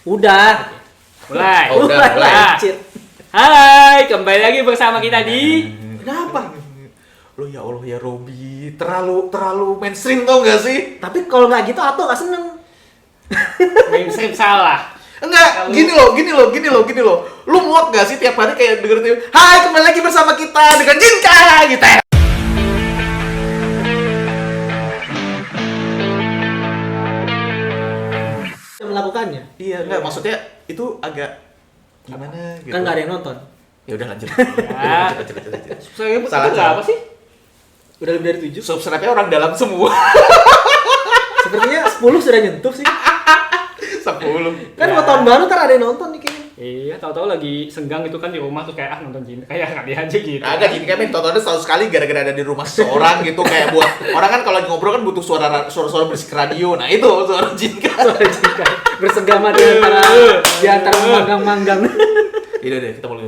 Udah. Mulai. Mulai. Anjir. Hai, kembali lagi bersama kita di Kenapa? Lo ya Allah ya Robi, terlalu mainstream tau gak sih? Tapi kalau nggak gitu Ato nggak seneng. mainstream salah. Enggak, Kalau- gini loh. Lu muak gak sih tiap hari kayak denger hai kembali lagi bersama kita dengan Jinka gitu. Yang melakukannya. Iya, enggak maksudnya itu agak gimana gitu. Kan nggak ada yang nonton. Ya udah lanjut. Ya. Lanjut. Saya Salah, itu salah. apa sih? Udah lebih dari 7. Subscribe-nya orang dalam semua. Sepertinya 10 sudah nyentuh sih. 10. Kan Ya. mau tahun baru ntar ada yang nonton nih kayaknya. Iya, tahu-tahu lagi senggang itu kan di rumah terus kayak nonton cinta kayak kali aja gitu. Agak Jinka main tontonnya setahun sekali gara-gara ada di rumah seseorang gitu kayak buat orang kan kalau lagi ngobrol kan butuh suara berisik radio. Nah, itu suara Jinka. Suara Jinka bersenggama di antara manggang-manggang. Udah deh, kita mulai.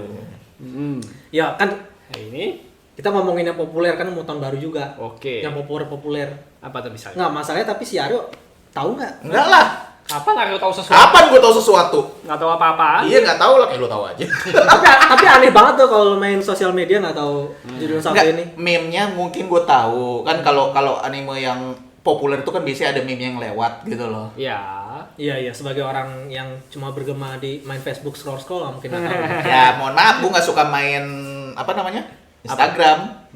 Ya kan Nah, ini kita ngomongin yang populer kan mau tahun baru juga. oke. Yang populer. Apa tuh misalnya? Nggak masalahnya tapi si Aryo tahu nggak? Enggak lah. Apa nggak tahu sesuatu? Kapan gue tahu sesuatu? Nggak tahu apa-apa? Iya nggak tahu lah, kayak lo tahu aja. tapi aneh banget tuh kalau main sosial media nggak tahu judul satu Nggak, ini. meme-nya mungkin gue tahu kan kalau anime yang populer itu kan biasanya ada meme yang lewat gitu loh. Ya. Iya sebagai orang yang cuma bergema di main Facebook scroll lah mungkin nggak tahu. Ya mohon maaf, gue nggak suka main apa namanya Instagram.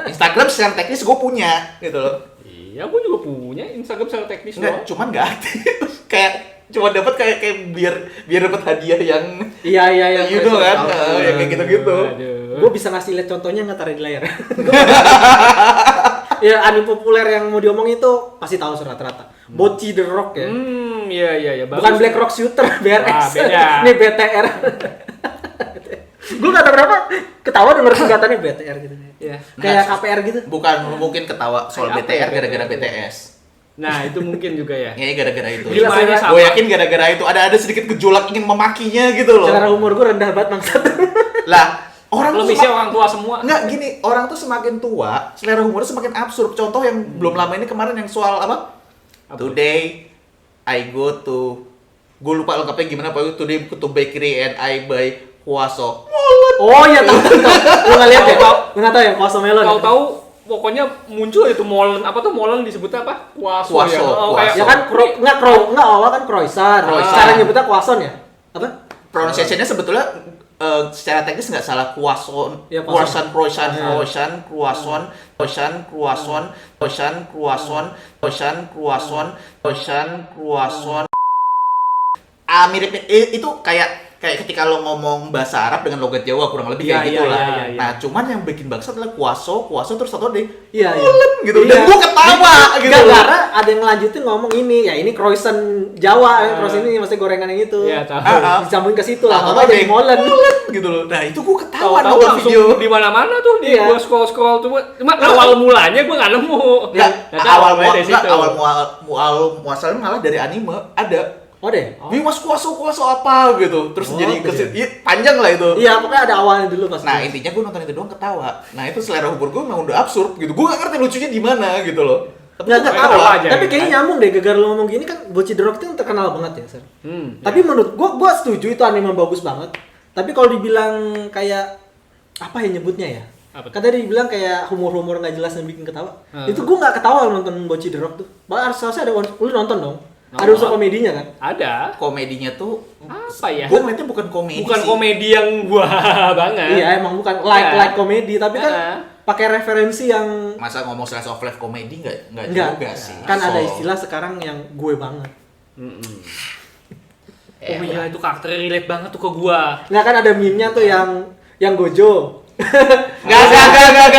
Instagram secara teknis gue punya gitu loh. Iya, gue juga punya Instagram secara teknis Enggak, loh. cuman nggak aktif. kayak cuma dapat kayak biar dapat hadiah yang Iya gitu kan, yang kayak gitu-gitu. Aduh. Gue bisa ngasih lihat contohnya nggak taruh di layar. Ya anime populer yang mau diomong itu pasti tahu rata-rata. Bocchi The Rock ya. Iya. Bukan Black Rock Shooter, BRX. Wah, beda. Ini BTR. Gue nggak tahu kenapa ketawa denger singkatannya BTR gitu. Iya. Kayak KPR gitu. Bukan mungkin ketawa soal Kayak apa BTR ya, gara-gara BTR? BTS. Nah, itu mungkin juga ya. Kayaknya gara-gara itu. Gila, Limanya saya- sama. Gue yakin gara-gara itu ada sedikit gejolak ingin memakinya gitu loh. Selera umur gue rendah banget bangsat. Lah, orang Kalau tuh bisa orang tua semua. Enggak gini, orang tuh semakin tua, selera humornya semakin absurd. Contoh yang belum lama ini kemarin yang soal apa? Apa? Today I go to gue lupa lengkapnya gimana, pokoknya today go to bakery and I buy kuaso. Oh iya tahu. Lu nggak lihat ya? Tahu. Lu nggak tahu ya kuasa melon. Kau tahu pokoknya muncul itu molen apa tuh molen disebutnya apa? Kuaso Kuaso, ya. Oh, kuaso. Ya kan nggak awal kan croissant. Croissant. Cara nyebutnya croissant ya? Apa? Pronunciation-nya sebetulnya secara teknis nggak salah croissant, Ya, croissant, croissant. croissant, croissant, croissant, croissant, croissant, croissant, croissant, croissant, croissant, croissant. Mirip itu kayak ketika lo ngomong bahasa Arab dengan logat Jawa kurang lebih kayak Iya, gitu iya, lah. iya, iya. Nah, cuman yang bikin bangsa adalah kuaso terus satu deh. Iya. Gitu. Dan gua ketawa gitu. Nggak, karena ada yang ngelanjutin ngomong ini, ya ini croissant Jawa, croissant ini maksudnya gorengan yang itu. Iya, tahu. Disambungin ke situ lah, Atau apa jadi yang molen. gitu loh. Nah, itu gua ketawa Tahu-tahu nonton langsung video. di mana-mana tuh di Iya. gua scroll cuma awal mulanya gua nggak nemu. Enggak, Nggak tahu awal mulai dari situ. muasalnya malah dari anime ada. Oh deh. Ini mas kuaso apa gitu. Terus jadi panjang lah itu. Iya, pokoknya ada awalnya dulu pas. Nah, intinya gue nonton itu doang ketawa. Nah, itu selera humor gue memang udah absurd gitu. Gue gak ngerti lucunya di mana gitu loh. Nggak gua tahu ketawa lah. aja, Tapi gitu kayaknya kan. nyambung deh, gara-gara lo ngomong gini kan Bocchi The Rock itu terkenal banget ya, Sir. Tapi menurut gua setuju itu anime bagus banget. Tapi kalau dibilang kayak apa ya nyebutnya ya? Apa tuh? Kan tadi dibilang kayak humor-humor nggak jelas yang bikin ketawa. Itu gua nggak ketawa nonton Bocchi The Rock tuh. Bahkan harusnya ada lu nonton dong. Ada unsur komedinya kan? Ada. Komedinya tuh Apa ya? gue ngeliatnya bukan komedi Bukan sih. komedi yang gua banget. Iya, emang bukan Iya. like komedi, tapi kan Iya. pakai referensi yang Masa ngomong slice of life komedi nggak enggak. juga sih. Kan ada So, istilah sekarang yang gue banget. Oh iya, itu karakternya relate banget tuh ke gua. Nah kan ada meme-nya tuh yang Gojo. Nggak,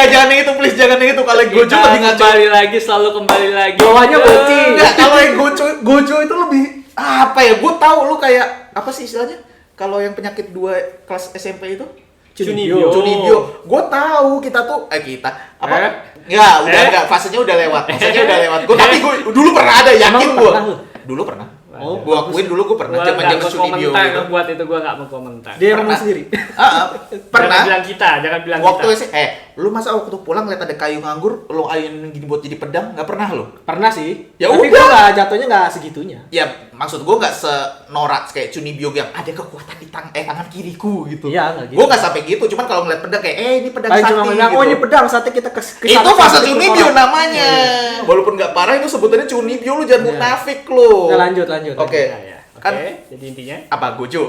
jangan yang itu please, jangan yang itu. Kalau yang Gojo Kita lebih ngaco. kembali lagi, selalu kembali lagi. Bawahnya Bocchi. Nggak, kalau yang Gojo itu lebih apa ya? Gue tahu lu kayak apa sih istilahnya? Kalau yang penyakit 2 kelas SMP itu? Chunibyo. Chunibyo. Gue tahu kita tuh kita apa? Eh? Enggak, fasenya udah lewat. Tapi gue dulu pernah ada, yakin Emang gue. pernah lu? Dulu pernah. Oh, Gue akuin dulu gue pernah Gua zaman nggak mau Chunibyo komentar gitu. buat itu, gua nggak mau komentar. Dia Pernah. ngomong sendiri. Pernah. Jangan bilang kita, jangan bilang Waktu kita. lu masa waktu pulang lihat ada kayu nganggur, lu ayunin gini buat jadi pedang, nggak pernah lu? Pernah sih. Ya tapi udah. gua nggak jatuhnya nggak segitunya. Ya maksud gua nggak senorak kayak Chunibyo yang ada kekuatan di tangan kiriku gitu. Iya, nggak gitu. Gua nggak sampai gitu, cuman kalau ngeliat pedang kayak ini pedang Paling sakti cuma bilang, gitu. oh ini pedang saatnya kita ke Itu fase sakti Chunibyo orang." namanya. Walaupun nggak parah itu sebutannya Chunibyo, lu jangan Iya. munafik lu. Nah, lanjut. Oke. Ya. Kan- Oke, jadi intinya Apa Gojo?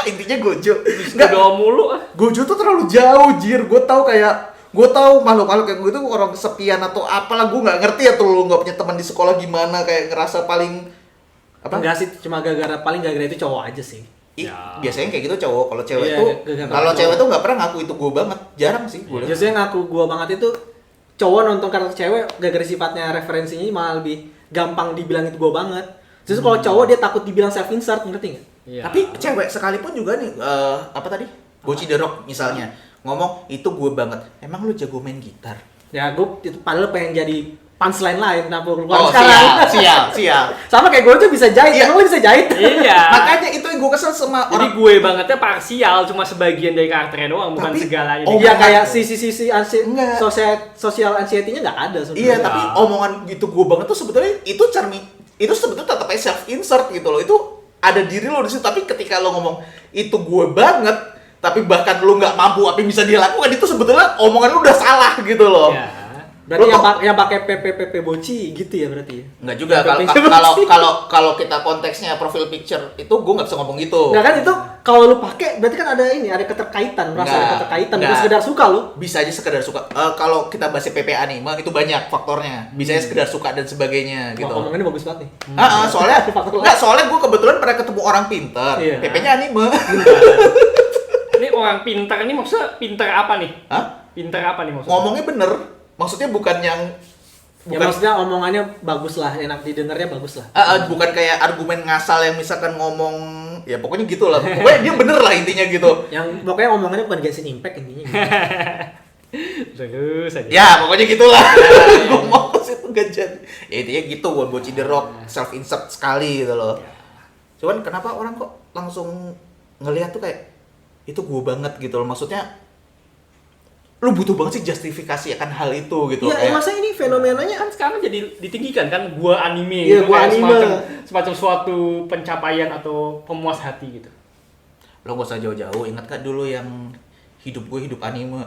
Intinya Gojo. berdoa mulu ah. Gojo tuh terlalu jauh, Jir. Gue tahu makhluk-makhluk kayak gue itu orang kesepian atau apalah, gue nggak ngerti ya tuh lu nggak punya teman di sekolah gimana, kayak ngerasa paling apa? Enggak sih, cuma gara-gara itu cowok aja sih. Ya. Biasanya kayak gitu cowok. Kalau cewek Iya, tuh, gara-gara kalau cowok. cewek tuh nggak pernah ngaku itu gue banget, jarang sih gue. Biasanya ngaku gua banget itu cowok nonton karakter cewek gara-gara sifatnya referensinya malah lebih gampang dibilang itu gua banget. Justru kalau cowok dia takut dibilang self insert, ngerti nggak? Iya. Tapi cewek sekalipun juga nih, apa tadi? Boci The Rock misalnya ngomong itu gue banget. Emang lu jago main gitar? Ya gua itu padahal pengen jadi punchline lain kenapa lu Oh keluar sekarang. siap. Sama kayak gue tuh bisa jahit, Iya. emang lu bisa jahit? Iya. Makanya itu yang gue kesel sama Jadi orang. gue bangetnya parsial, cuma sebagian dari karakternya doang, bukan Tapi- segalanya. Oh, Iya bukan. kayak sisi Enggak. social anxiety-nya nggak ada sebenarnya. Iya, tapi omongan gitu gue banget tuh sebetulnya itu sebetulnya tetap aja self insert gitu loh. Itu ada diri lo di situ, tapi ketika lo ngomong itu gue banget, tapi bahkan lo nggak mampu apa yang bisa dia lakukan, itu sebetulnya omongan lo udah salah gitu loh. Ya. Berarti Lo yang pakai PPPP boci gitu ya berarti ya? Nggak juga kalau PPP kalau boci. kalau kita konteksnya profile picture itu gue nggak bisa ngomong gitu. Enggak kan itu kalau lu pakai berarti kan ada keterkaitan, merasa ada Nggak, keterkaitan, nggak. bukan sekedar suka lu. Bisa aja sekedar suka. Kalau kita bahas PP anime itu banyak faktornya. Bisa aja sekedar suka dan sebagainya gitu. Wah, omongannya bagus banget nih. Soalnya Faktor lain. nggak, soalnya gue kebetulan pernah ketemu orang pinter. Iya. PP-nya anime. Ini orang pintar ini maksudnya pintar apa nih? Hah? Pintar apa nih maksudnya? Ngomongnya bener. Maksudnya bukan yang Ya maksudnya omongannya bagus lah, enak didengarnya bagus lah. bukan kayak argumen ngasal yang misalkan ngomong ya pokoknya gitu lah. Pokoknya dia bener lah intinya gitu. Yang pokoknya omongannya bukan Genshin Impact intinya. Gitu. Terus aja. Ya pokoknya gitulah. Ngomong ke situ gak jadi. Ya intinya gitu buat Boci The Rock self insert sekali gitu loh. Cuman kenapa orang kok langsung ngelihat tuh kayak itu gue banget gitu loh. Maksudnya lu butuh banget sih justifikasi akan hal itu gitu. Iya, Kayak, masa ini fenomenanya Kan sekarang jadi ditinggikan kan gua anime Iya, gitu, gua kayak anime. semacam suatu pencapaian atau pemuas hati gitu. lo gak usah jauh-jauh, ingat gak dulu yang hidup gue hidup anime?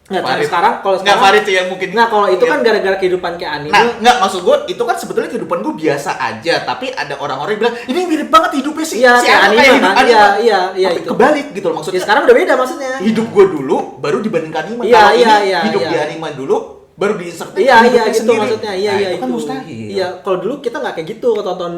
nggak Farid. sekarang kalau Nggak, sekarang Farid tuh yang mungkin. Nah, kalau itu Iya. kan gara-gara kehidupan kayak anime. Nah, nggak, maksud gue itu kan sebetulnya kehidupan gue biasa aja, tapi ada orang-orang yang bilang ini mirip banget hidupnya sih. Iya, si kayak Ano anime hidup kan. anime. Iya, Tapi itu. kebalik gitu loh Ya maksudnya. sekarang udah beda maksudnya. Hidup gue dulu baru dibandingkan anime. Iya, Kalau iya, ini iya, hidup iya. di anime dulu baru diinsertin Iya, hidupnya gitu sendiri. maksudnya. Iya, Nah, iya itu kan mustahil. Iya, kalau dulu kita nggak kayak gitu kalau tonton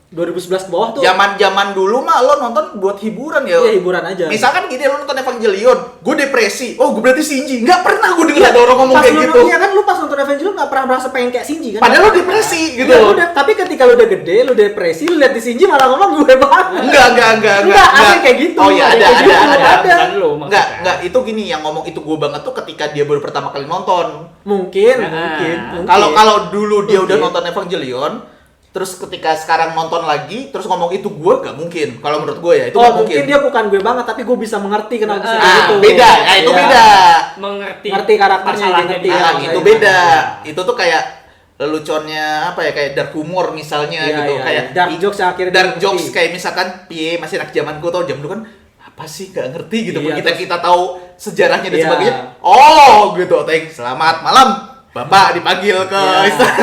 2011 ke bawah tuh. Zaman dulu mah lo nonton buat hiburan ya. Iya, hiburan aja. Misalkan gini lo nonton Evangelion, gue depresi. Oh, gue berarti Shinji. Nggak pernah gue denger ada orang ngomong Pas kayak lu- gitu. Iya kan lu pas nonton Avengers lu nggak pernah merasa pengen kayak Shinji kan? Padahal lo depresi gitu Iya, loh. tapi ketika lu udah gede, lu depresi, lu lihat di Shinji malah ngomong gue banget. Enggak, asli kayak gitu. Oh iya, Kayak gitu, ada. Bukan lu maksudnya. Enggak, itu gini yang ngomong itu gue banget tuh ketika dia baru pertama kali nonton. Mungkin. Kalau dulu dia udah Mungkin. nonton Evangelion, terus ketika sekarang nonton lagi, terus ngomong itu gue nggak mungkin. Kalau menurut gue ya itu Oh, nggak mungkin mungkin. dia bukan gue banget, tapi gue bisa mengerti kenapa bisa kayak Ah, gitu. beda. Nah, itu Iya. beda. Mengerti Ngerti karakternya, masalahnya ngerti dia. ya. Ah, iya, itu iya. beda. Itu tuh kayak leluconnya apa ya, kayak dark humor misalnya Iya, gitu, iya, kayak iya. Dark jokes yang akhirnya dark dia jokes ngerti. kayak misalkan piye masih anak zamanku tau jam dulu kan apa sih gak ngerti gitu. Iya, Kita tahu sejarahnya dan Iya. sebagainya. Oh, gitu. Selamat malam. Bapak dipanggil ke Iya. istana.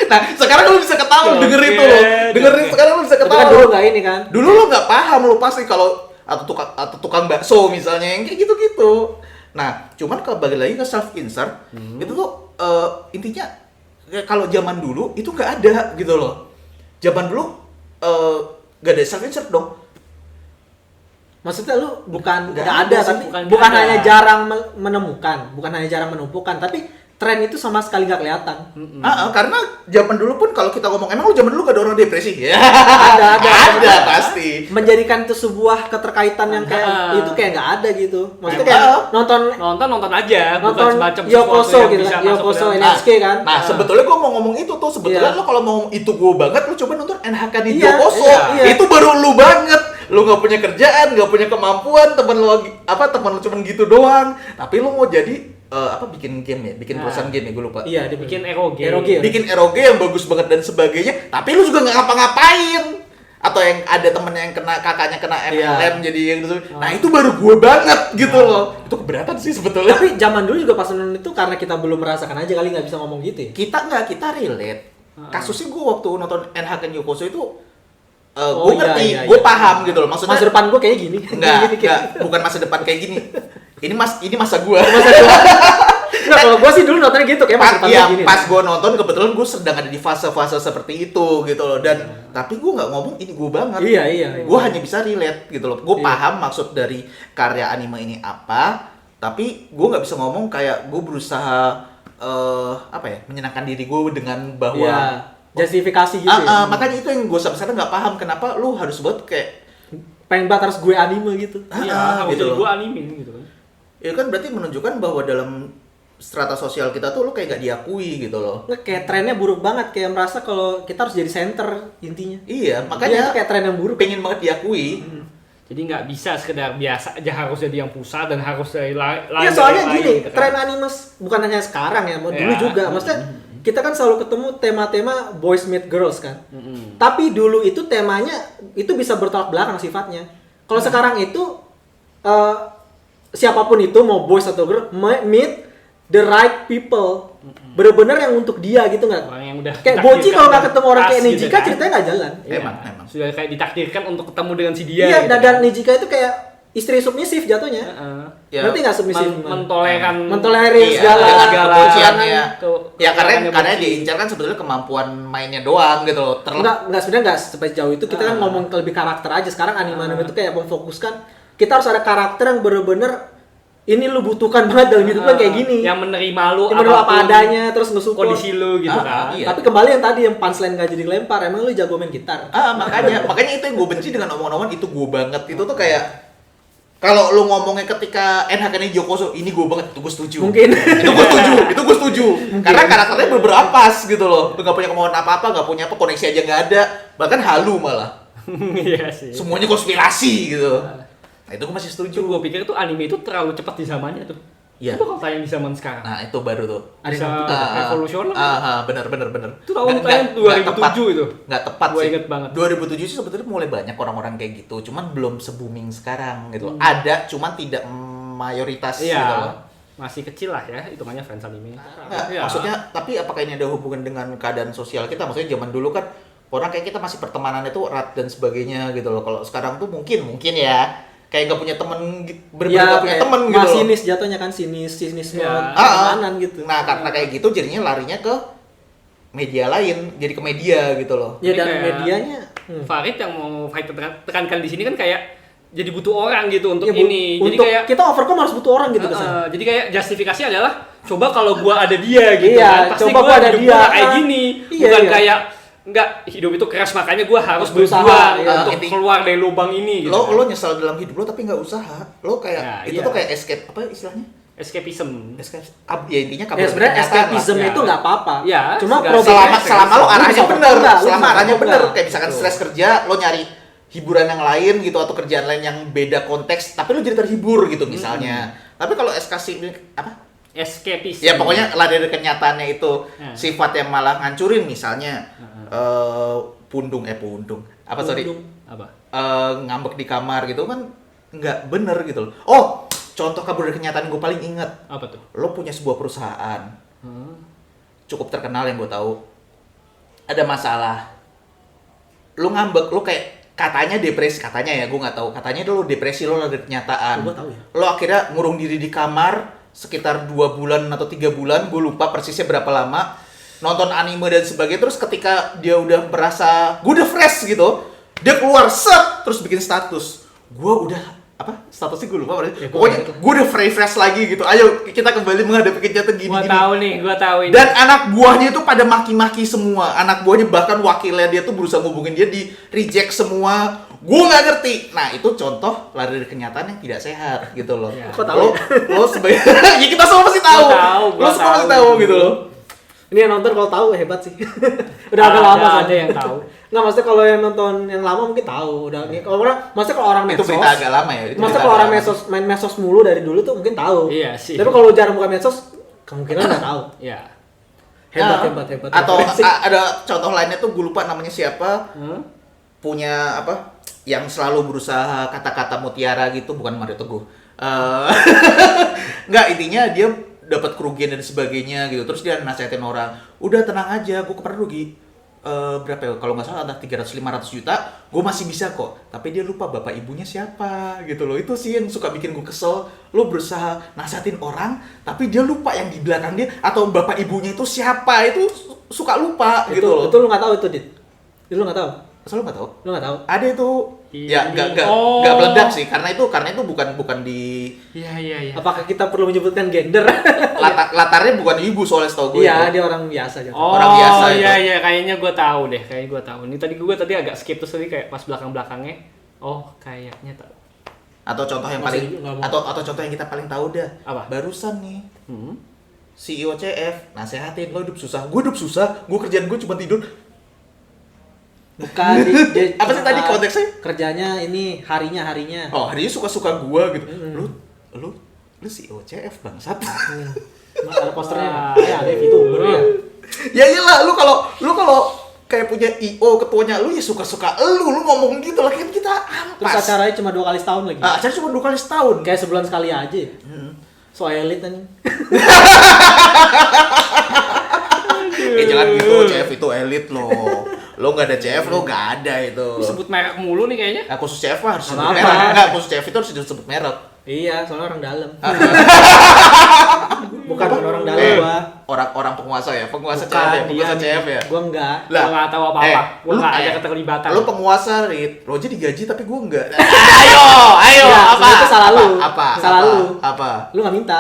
Nah, sekarang lu bisa ketawa Joget, denger itu loh. Dengerin joget. sekarang lu bisa Tapi ketawa. kan dulu nggak ini kan. Dulu lo nggak paham, lo pasti kalau atau tukang bakso misalnya yang kayak gitu-gitu. Nah, cuman kalau balik lagi ke self insert, itu tuh intinya kalau zaman dulu itu nggak ada gitu loh. Zaman dulu nggak ada self insert dong. Maksudnya lu bukan Nggak nggak ada ada, sih, tapi bukan bukan nggak ada. hanya jarang menemukan, tapi tren itu sama sekali nggak kelihatan. Karena zaman dulu pun kalau kita ngomong emang lu zaman dulu gak ada orang depresi ya. Ada pasti. Menjadikan itu sebuah keterkaitan yang kayak itu kayak nggak ada gitu. Maksudnya kayak Nonton aja, bukan nonton semacam Yokoso sesuatu yang gitu bisa kan, masuk Yokoso ke dalam- NHK kan. Nah, sebetulnya gua mau ngomong itu tuh. Sebetulnya Iya. lo kalau mau itu gua banget, lu coba nonton NHK di Iya, Yokoso. iya. Itu baru lu banget. lu nggak punya kerjaan, nggak punya kemampuan, temen lu cuman gitu doang, tapi lu mau jadi bikin game ya, bikin perusahaan game ya, gue lupa. Iya, dia Bikin ROG. Bikin ROG yang bagus banget dan sebagainya, tapi lu juga nggak ngapa-ngapain. Atau yang ada temennya yang kakaknya kena MLM jadi yang gitu. Nah, itu baru gue banget gitu loh. Itu keberatan sih sebetulnya. Tapi zaman dulu juga pas nonton itu karena kita belum merasakan aja kali nggak bisa ngomong gitu ya. Kita relate. Kasusnya gue waktu nonton NHK Yokoso itu Oh, gue ngerti, iya. gue paham gitu loh. Maksudnya Masa depan gue kayak gini. enggak, bukan masa depan kayak gini. Ini masa gue. Nggak, kalau gue sih dulu nontonnya gitu kayak masa depan kayak gini. Pas gue nonton kebetulan gue sedang ada di fase-fase seperti itu gitu loh, dan tapi gue nggak ngomong ini gue banget. Iya. Gue hanya bisa relate gitu loh. Gue Iya. paham maksud dari karya anime ini apa, tapi gue nggak bisa ngomong kayak gue berusaha menyenangkan diri gue dengan bahwa Iya. Justifikasi gitu ya. makanya itu yang gue sampai sekarang nggak paham kenapa lu harus buat kayak Pengen banget harus gue anime gitu. Iya, harus gitu jadi loh. gue anime gitu kan. itu kan berarti menunjukkan bahwa dalam strata sosial kita tuh lu kayak gak diakui gitu loh. Nggak, kayak trennya buruk banget, kayak merasa kalau kita harus jadi center intinya. Iya, Iya, makanya itu kayak tren yang buruk. pengen banget diakui. Jadi nggak bisa sekedar biasa aja harus jadi yang pusat dan harus dari lain. Iya, soalnya dari lain gini, gitu kan. tren anime bukan hanya sekarang ya, mau dulu Iya. juga. Maksudnya kita kan selalu ketemu tema-tema boys meet girls kan. Mm-mm. Tapi dulu itu temanya itu bisa bertolak belakang sifatnya. Kalau sekarang itu siapapun itu mau boys atau girl meet the right people. Bener-bener yang untuk dia gitu nggak? Orang yang udah Kayak Boci kalau nggak ditakdirkan ketemu orang pas kayak gitu Nijika kan. ceritanya nggak jalan. Iya, Emang. sudah kayak ditakdirkan untuk ketemu dengan si dia. Iya, gitu dan Nijika itu kayak istri submisif jatuhnya. Heeh. Ya, Berarti nggak submisif? Mentolerir segala dengan segala kebenciannya. tuh, Ya karena kebencian. diincar kan sebetulnya kemampuan mainnya doang gitu loh. Enggak sebenarnya enggak sampai jauh itu. Kita kan ngomong lebih karakter aja. Sekarang anime-anime itu kayak memfokuskan kita harus ada karakter yang bener-bener ini lu butuhkan banget dalam hidup lu kayak gini. Yang menerima lu Yang menerima apa apapun adanya terus nge-support. kondisi lu gitu kan. Iya. Tapi kembali yang tadi yang punchline enggak jadi lempar, emang lu jago main gitar. makanya itu yang gue benci dengan omongan-omongan itu gue banget. Itu tuh kayak kalau lu ngomongnya ketika NHK Yokoso ini gue banget, itu gue setuju. Mungkin. itu gue setuju. Karena karakternya beberapa pas gitu loh. Lu gak punya kemauan apa-apa, gak punya apa, koneksi aja gak ada. Bahkan halu malah. Iya sih. Semuanya konspirasi gitu. Nah itu gue masih setuju. Gue pikir tuh anime itu terlalu cepat di zamannya tuh. Iya. Coba kalau tayang di zaman sekarang. Nah itu baru tuh. Ada Bisa yang revolusioner. Bener. Itu tahun tayang 2007 itu. Nggak tepat Gua sih. inget banget. 2007 sih sebetulnya mulai banyak orang-orang kayak gitu. Cuman belum se-booming sekarang gitu. Ada, cuman tidak mayoritas gitu loh. Iya. Masih kecil lah ya, hitungannya fans anime. Nggak, Iya. maksudnya, tapi apakah ini ada hubungan dengan keadaan sosial kita? Maksudnya zaman dulu kan orang kayak kita masih pertemanan itu erat dan sebagainya gitu loh. Kalau sekarang tuh mungkin ya kayak nggak punya temen, bener-bener nggak punya temen gitu loh. Sinis jatuhnya kan sinis Ya. pertemanan gitu. Nah karena kayak gitu jadinya larinya ke media lain, jadi ke media gitu loh. Ya Jadi dan kayak medianya Farid yang mau Farid tekankan di sini kan kayak jadi butuh orang gitu untuk ya, ini. Jadi untuk kayak kita overcome harus butuh orang gitu kesan. jadi kayak justifikasi adalah coba kalau gua ada dia gitu Iya, kan. Pasti coba gua gua ada hidup dia. gua kayak gini. Iya, Bukan iya. kayak enggak, hidup itu keras makanya gua harus Berusaha, berjuang iya. untuk keluar dari lubang ini gitu. Lo nyesal dalam hidup lo tapi nggak usaha. Lo kayak Ya, itu iya. tuh kayak escape apa istilahnya? Escapism. Ya intinya kabur Ya sebenarnya dari kenyataan lah. escapism Ya. itu nggak apa-apa. Ya, Cuma segala- problemnya selama lo Lu arahnya bisa bener, overcome, lu selama bisa arahnya overcome. bener, kayak misalkan Betul. stres kerja, lo nyari hiburan yang lain gitu atau kerjaan lain yang beda konteks, tapi lo jadi terhibur gitu misalnya. Tapi kalau apa? Escapism. Ya pokoknya lari dari kenyataannya itu Ya. sifat yang malah ngancurin misalnya pundung. Apa sorry? Pundung. apa? Ngambek di kamar gitu kan nggak bener gitu loh. Oh, contoh kabur dari kenyataan gue paling inget. Apa tuh? Lo punya sebuah perusahaan cukup terkenal yang gue tahu, ada masalah, lo ngambek, lo kayak katanya depresi, katanya ya gue nggak tahu, katanya lo depresi, lo ada kenyataan, Gua tahu ya. lo akhirnya ngurung diri di kamar sekitar 2 bulan atau 3 bulan, gue lupa persisnya berapa lama, nonton anime dan sebagainya. Terus ketika dia udah merasa gue udah fresh gitu, dia keluar set terus bikin status, gue udah apa statusnya gue lupa Ya, pokoknya gue udah fresh lagi gitu, ayo kita kembali menghadapi kenyataan Gua gini-gini. gua tahu ini. Dan anak buahnya itu pada maki-maki semua. Anak buahnya bahkan wakilnya dia tuh berusaha ngubungin dia, di reject semua. Gue nggak ngerti. Nah itu contoh lari dari kenyataan yang tidak sehat gitu loh. Ya. Kok tahu? Lo sebagai ya kita semua pasti tahu. Gua Lo semua tahu. pasti tahu gitu loh. Ini yang nonton kalau tahu hebat sih. Udah agak lama ada soalnya. yang tahu. Nggak, maksudnya kalau yang nonton yang lama mungkin tahu. Udah, kalau orang, maksudnya kalau orang Itu medsos. berita agak lama ya. Itu Maksudnya berita kalau orang agak lama. medsos main medsos mulu dari dulu tuh mungkin tahu. Iya sih. Tapi kalau jarang buka medsos, kemungkinan nggak tahu. Ya. Hebat. Atau Referensi. ada contoh lainnya tuh gue lupa namanya siapa. Hmm? Punya apa? Yang selalu berusaha kata-kata mutiara gitu, bukan Mario Teguh. Nggak, intinya dia dapat kerugian dan sebagainya gitu. Terus dia nasihatin orang, udah tenang aja, gue kemarin rugi berapa ya? Kalau nggak salah ada 300-500 juta, gue masih bisa kok. Tapi dia lupa bapak ibunya siapa gitu loh. Itu sih yang suka bikin gue kesel. Lo berusaha nasihatin orang, tapi dia lupa yang di belakang dia atau bapak ibunya itu siapa. Itu suka lupa gitu loh. Itu lu nggak tahu itu, Dit. Itu lu nggak tahu. Masa lo nggak tahu? Lu nggak tahu. Ada itu. Ya nggak Oh. meledak sih, karena itu bukan di Iya. Apakah kita perlu menyebutkan gender? latarnya bukan ibu soalnya setahu gue. Iya, itu. dia orang biasa aja. Oh, Orang biasa itu. iya, kayaknya gue tahu deh, kayaknya gue tahu. Ini tadi agak skip terus tadi kayak pas belakangnya. Oh, kayaknya tahu. Atau contoh yang Masih paling nggak mau. atau contoh yang kita paling tahu dah. Apa? Barusan nih Hmm? CEO CF nasehatin lo hidup susah. Gue hidup susah, gue kerjaan gue cuma tidur. Bukan dia Apa sih tadi konteksnya? Kerjanya ini harinya. Oh, harinya suka-suka gue gitu. Lu CEO CF bangsat. Ada posternya. Wah. Ya, ada VTuber ya. Ya iyalah, lu kalau kayak punya IO ketuanya lu ya suka-suka lu ngomong gitu lah, kan kita Terus ampas. acaranya cuma 2 kali setahun lagi. Acara cuma 2 kali setahun. Kayak sebulan sekali aja. So elit anjing. Jangan gitu, CF itu elit loh. Lo nggak ada CF, lo nggak ada itu. Sebut merek mulu nih kayaknya. Nah, khusus CF mah harus disebut Apa-apa. merek. Nggak, khusus CF itu harus disebut merek. Iya, soalnya orang dalam. Bukan orang dalam gua. Orang penguasa ya, penguasa Bukan, CF ya, penguasa dia. CF ya. Gua enggak. Gua nggak tahu apa-apa. Gua lu- nggak ada keterlibatan. Lu penguasa, Rit. Roji digaji tapi gua enggak. Ayo, Ya, apa? sebenarnya itu salah lu. Apa? Salah Apa? lu. Apa? Lu enggak minta.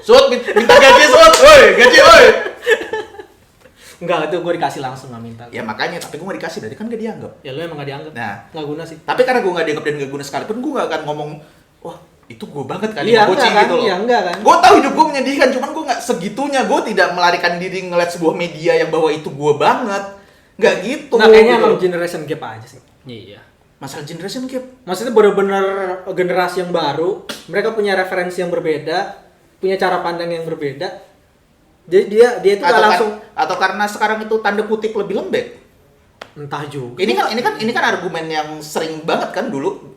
Sud, minta gaji, Sud. Woi, gaji, woi. Enggak, itu gua dikasih langsung enggak minta. Ya makanya, tapi gua nggak dikasih, berarti kan gak dianggap. Ya lu emang enggak dianggap. Nah. Enggak guna sih. Tapi karena gua nggak dianggap dan nggak guna sekalipun, gua nggak akan ngomong, wah itu gua banget kali Iya, Bocil enggak kan? gitu loh. Iya, enggak kan? Gue tahu hidup gue menyedihkan, cuman gue nggak segitunya. Gue tidak melarikan diri ngeliat sebuah media yang bahwa itu gue banget. Nggak gitu. Nah, kayaknya gitu. emang generation gap aja sih. Iya. Masalah generation gap. Maksudnya bener-bener generasi yang baru, mereka punya referensi yang berbeda, punya cara pandang yang berbeda. Jadi dia itu nggak langsung Atau karena sekarang itu tanda kutip lebih lembek. entah juga. Ini kan argumen yang sering banget kan dulu.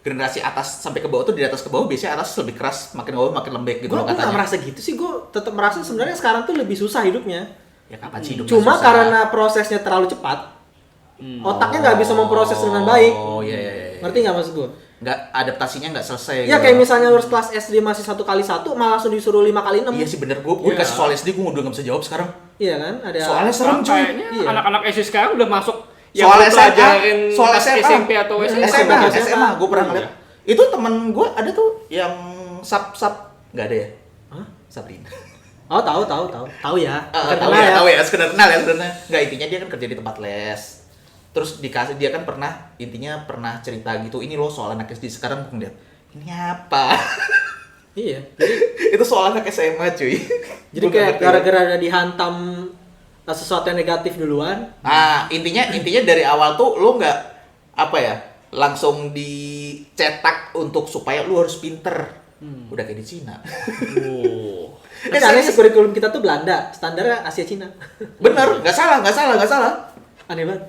Generasi atas sampai ke bawah tuh, di atas ke bawah biasanya atas lebih keras, makin bawah makin lembek gitu Gue loh nggak katanya. merasa gitu sih, gue tetap merasa sebenarnya sekarang tuh lebih susah hidupnya. Ya kapan sih hidup Cuma susah? karena prosesnya terlalu cepat, otaknya nggak bisa memproses dengan baik. Oh iya. Ngerti nggak maksud gue? Nggak, adaptasinya nggak selesai. Ya gitu. kayak misalnya harus kelas SD masih 1x1, malah langsung disuruh 5x6. Iya sih bener, gue Iya. dikasih soal SD gue udah nggak bisa jawab sekarang. Iya kan? Ada. Soalnya serem cuy. Kayaknya Iya. anak-anak SD sekarang udah masuk Soal lu SMA, pelajarin soal pas SMA. SMP atau SMA. SMA, gue pernah Oh, ngeliat. iya. Itu temen gue ada tuh yang sub nggak ada ya? Hah? Sabrina. Oh tahu ya. Bukan Tahu kenal ya, tahu ya, sekedar kenal ya sebenarnya. Nggak, intinya dia kan kerja di tempat les. Terus dia kan pernah cerita gitu. Ini loh soal anak SD sekarang gue ngeliat. Ini apa? Iya. Jadi Itu soal anak SMA cuy. jadi Gua nggak kayak ngerti. gara-gara ada dihantam sesuatu yang negatif duluan. Nah, intinya dari awal tuh lo nggak apa ya, langsung dicetak untuk supaya lo harus pinter. Udah kayak di Cina. Oh. Tapi aneh sih kurikulum kita tuh Belanda, standarnya Asia Cina. Bener, nggak salah. Aneh banget.